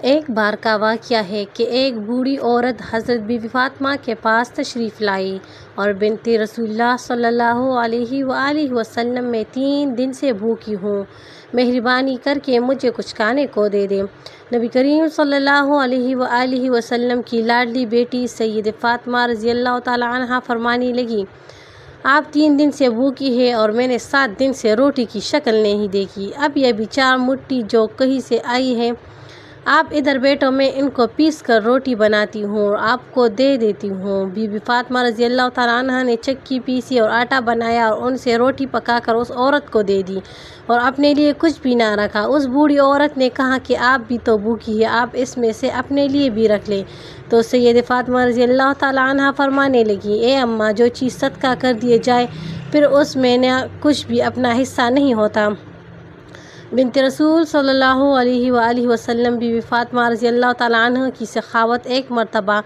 ایک بار کا واقعہ ہے کہ ایک بوڑھی عورت حضرت بی بی فاطمہ کے پاس تشریف لائی اور بنت رسول اللہ صلی اللہ علیہ وآلہ وسلم میں 3 دن سے بھوکی ہوں، مہربانی کر کے مجھے کچھ کھانے کو دے دیں۔ نبی کریم صلی اللہ علیہ وآلہ وسلم کی لاڈلی بیٹی سید فاطمہ رضی اللہ تعالی عنہا فرمانے لگی، آپ 3 دن سے بھوکی ہے اور میں نے 7 دن سے روٹی کی شکل نہیں دیکھی، اب یہ بھی 4 مٹھی جو کہیں سے آئی ہے، آپ ادھر بیٹھو، میں ان کو پیس کر روٹی بناتی ہوں اور آپ کو دے دیتی ہوں۔ بی بی فاطمہ رضی اللہ تعالیٰ عنہ نے چکی پیسی اور آٹا بنایا اور ان سے روٹی پکا کر اس عورت کو دے دی اور اپنے لیے کچھ بھی نہ رکھا۔ اس بوڑھی عورت نے کہا کہ آپ بھی تو بھوکی ہے، آپ اس میں سے اپنے لیے بھی رکھ لیں۔ تو سید فاطمہ رضی اللہ تعالیٰ عنہ فرمانے لگی، اے اماں، جو چیز صدقہ کر دیے جائے پھر اس میں نہ کچھ بھی اپنا حصہ نہیں ہوتا۔ بنت رسول صلی اللہ علیہ وآلہ وسلم بی بی فاطمہ رضی اللہ تعالیٰ عنہ کی سخاوت۔ ایک مرتبہ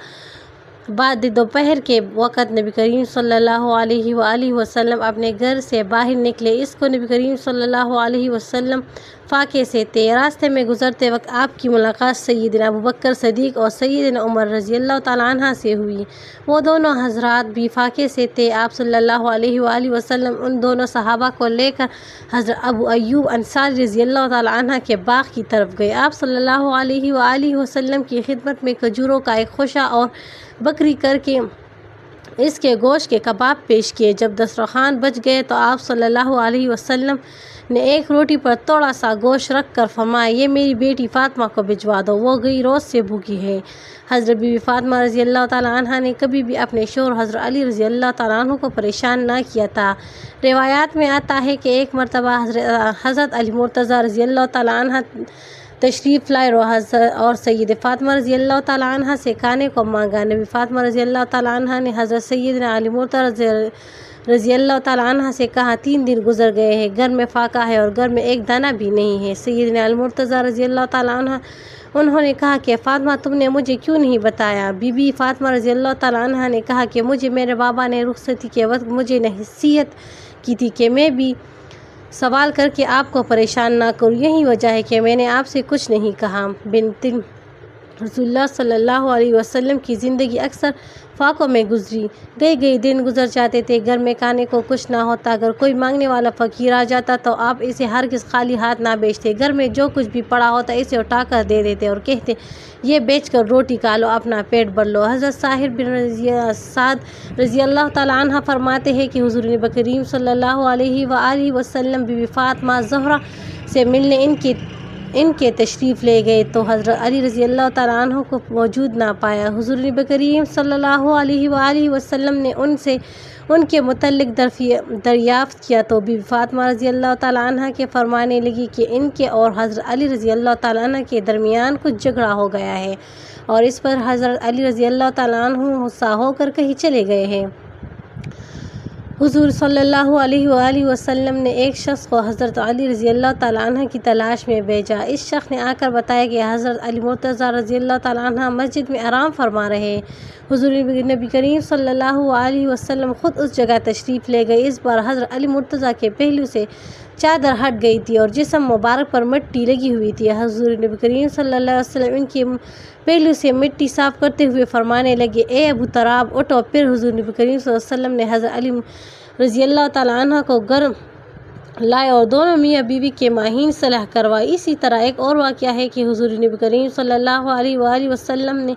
بعد دوپہر کے وقت نبی کریم صلی اللہ علیہ وآلہ وسلم اپنے گھر سے باہر نکلے۔ اس کو نبی کریم صلی اللہ علیہ وسلم فاقے سے تھے۔ راستے میں گزرتے وقت آپ کی ملاقات سیدنا ابوبکر صدیق اور سیدنا عمر رضی اللہ تعالیٰ عنہ سے ہوئی۔ وہ دونوں حضرات بھی فاقے سے تھے۔ آپ صلی اللہ علیہ وآلہ وسلم ان دونوں صحابہ کو لے کر حضرت ابو ایوب انصاری رضی اللہ تعالیٰ عنہ کے باغ کی طرف گئے۔ آپ صلی اللہ علیہ وآلہ وسلم کی خدمت میں کھجوروں کا ایک خوشہ اور بکری کر کے اس کے گوشت کے کباب پیش کیے۔ جب دسترخوان بچ گئے تو آپ صلی اللہ علیہ وسلم نے ایک روٹی پر تھوڑا سا گوشت رکھ کر فرمایا، یہ میری بیٹی فاطمہ کو بھجوا دو، وہ گئی روز سے بھوکی ہے۔ حضرت بی بی فاطمہ رضی اللہ تعالیٰ عنہ نے کبھی بھی اپنے شوہر حضرت علی رضی اللہ تعالیٰ عنہ کو پریشان نہ کیا تھا۔ روایات میں آتا ہے کہ ایک مرتبہ حضرت علی مرتضیٰ رضی اللہ تعالیٰ عنہ تشریف لائے اور سید فاطمہ رضی اللہ تعالیٰ عنہ سے کھانے کو مانگا۔ نبی فاطمہ رضی اللہ تعالیٰ عنہ نے حضرت سیدنا علی مرتضیٰ رضی اللہ تعالیٰ عنہ سے کہا، 3 دن گزر گئے ہیں، گھر میں فاقہ ہے اور گھر میں ایک دانہ بھی نہیں ہے۔ سیدنا علی مرتضیٰ رضی اللہ تعالیٰ عنہ انہوں نے کہا کہ فاطمہ، تم نے مجھے کیوں نہیں بتایا؟ بی بی فاطمہ رضی اللہ تعالیٰ عنہ نے کہا کہ مجھے میرے بابا نے رخصتی کے وقت مجھے نصیحت کی تھی کہ میں بھی سوال کر کے آپ کو پریشان نہ کروں، یہی وجہ ہے کہ میں نے آپ سے کچھ نہیں کہا۔ بنت رسول اللہ صلی اللہ علیہ وسلم کی زندگی اکثر فاقوں میں گزری۔ کئی دن گزر جاتے تھے، گھر میں کھانے کو کچھ نہ ہوتا۔ اگر کوئی مانگنے والا فقیر آ جاتا تو آپ اسے ہرگز خالی ہاتھ نہ بھیجتے، گھر میں جو کچھ بھی پڑا ہوتا اسے اٹھا کر دے دیتے اور کہتے، یہ بیچ کر روٹی کھا لو، اپنا پیٹ بھر لو۔ حضرت ساہر بن سعد رضی اللہ تعالیٰ عنہ فرماتے ہیں کہ حضور نبی کریم صلی اللہ علیہ وآلہ وسلم بی بی فاطمہ زہرا سے ملنے ان کے تشریف لے گئے تو حضرت علی رضی اللہ تعالیٰ عنہ کو موجود نہ پایا۔ حضور نبی کریم صلی اللہ علیہ وآلہ وسلم نے ان کے متعلق دریافت کیا تو بی بی فاطمہ رضی اللہ تعالیٰ عنہ کے فرمانے لگی کہ ان کے اور حضرت علی رضی اللہ تعالیٰ عنہ کے درمیان کچھ جھگڑا ہو گیا ہے اور اس پر حضرت علی رضی اللہ تعالیٰ عنہ غصہ ہو کر کہیں چلے گئے ہیں۔ حضور صلی اللہ علیہ وآلہ وسلم نے ایک شخص کو حضرت علی رضی اللہ تعالیٰ عنہ کی تلاش میں بھیجا۔ اس شخص نے آ کر بتایا کہ حضرت علی مرتضیٰ رضی اللہ تعالیٰ عنہ مسجد میں آرام فرما رہے ہیں۔ حضور نبی کریم صلی اللہ علیہ وسلم خود اس جگہ تشریف لے گئے۔ اس بار حضرت علی مرتضیٰ کے پہلو سے چادر ہٹ گئی تھی اور جسم مبارک پر مٹی لگی ہوئی تھی۔ حضور نبی کریم صلی اللہ علیہ وسلم ان کے پہلو سے مٹی صاف کرتے ہوئے فرمانے لگے، اے ابو تراب، اٹھو۔ پھر حضور نبی کریم صلی اللہ علیہ وسلم نے حضرت علی رضی اللہ تعالیٰ عنہ کو گھر لائے اور دونوں میاں بیوی کے مابین صلح کروائی۔ اسی طرح ایک اور واقعہ ہے کہ حضور نبی کریم صلی اللہ علیہ وآلہ وسلم نے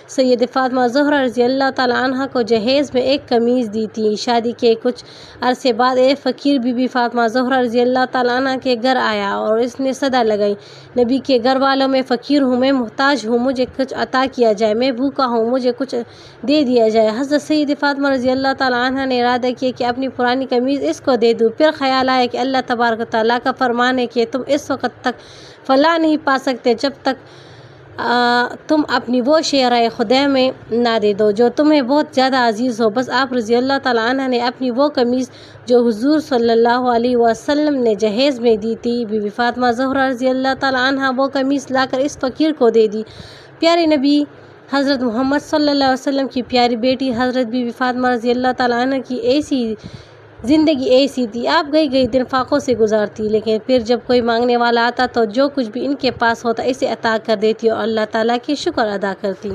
سید فاطمہ زہرا رضی اللہ تعالیٰ عنہ کو جہیز میں ایک قمیض دی تھی۔ شادی کے کچھ عرصے بعد ایک فقیر بی بی فاطمہ زہرا رضی اللہ تعالیٰ عنہ کے گھر آیا اور اس نے صدا لگائی، نبی کے گھر والوں، میں فقیر ہوں، میں محتاج ہوں، مجھے کچھ عطا کیا جائے، میں بھوکا ہوں، مجھے کچھ دے دیا جائے۔ حضرت سید فاطمہ رضی اللہ تعالیٰ عنہ نے ارادہ کیا کہ اپنی پرانی قمیض اس کو دے دوں۔ پھر خیال آیا کہ اللہ تبارک و تعالیٰ کا فرمان ہے کہ تم اس وقت تک فلاح نہیں پا سکتے جب تک تم اپنی وہ شے رائے خدا میں نہ دے دو جو تمہیں بہت زیادہ عزیز ہو۔ بس آپ رضی اللہ تعالیٰ عنہ نے اپنی وہ قمیض جو حضور صلی اللہ علیہ وسلم نے جہیز میں دی تھی، بی بی فاطمہ زہرا رضی اللہ تعالیٰ عنہ وہ قمیض لا کر اس فقیر کو دے دی۔ پیارے نبی حضرت محمد صلی اللہ علیہ وسلم کی پیاری بیٹی حضرت بی بی فاطمہ رضی اللہ تعالیٰ عنہ کی ایسی زندگی ایسی تھی، آپ گئی دن فاقوں سے گزارتی، لیکن پھر جب کوئی مانگنے والا آتا تو جو کچھ بھی ان کے پاس ہوتا اسے عطا کر دیتی اور اللہ تعالیٰ کی شکر ادا کرتی۔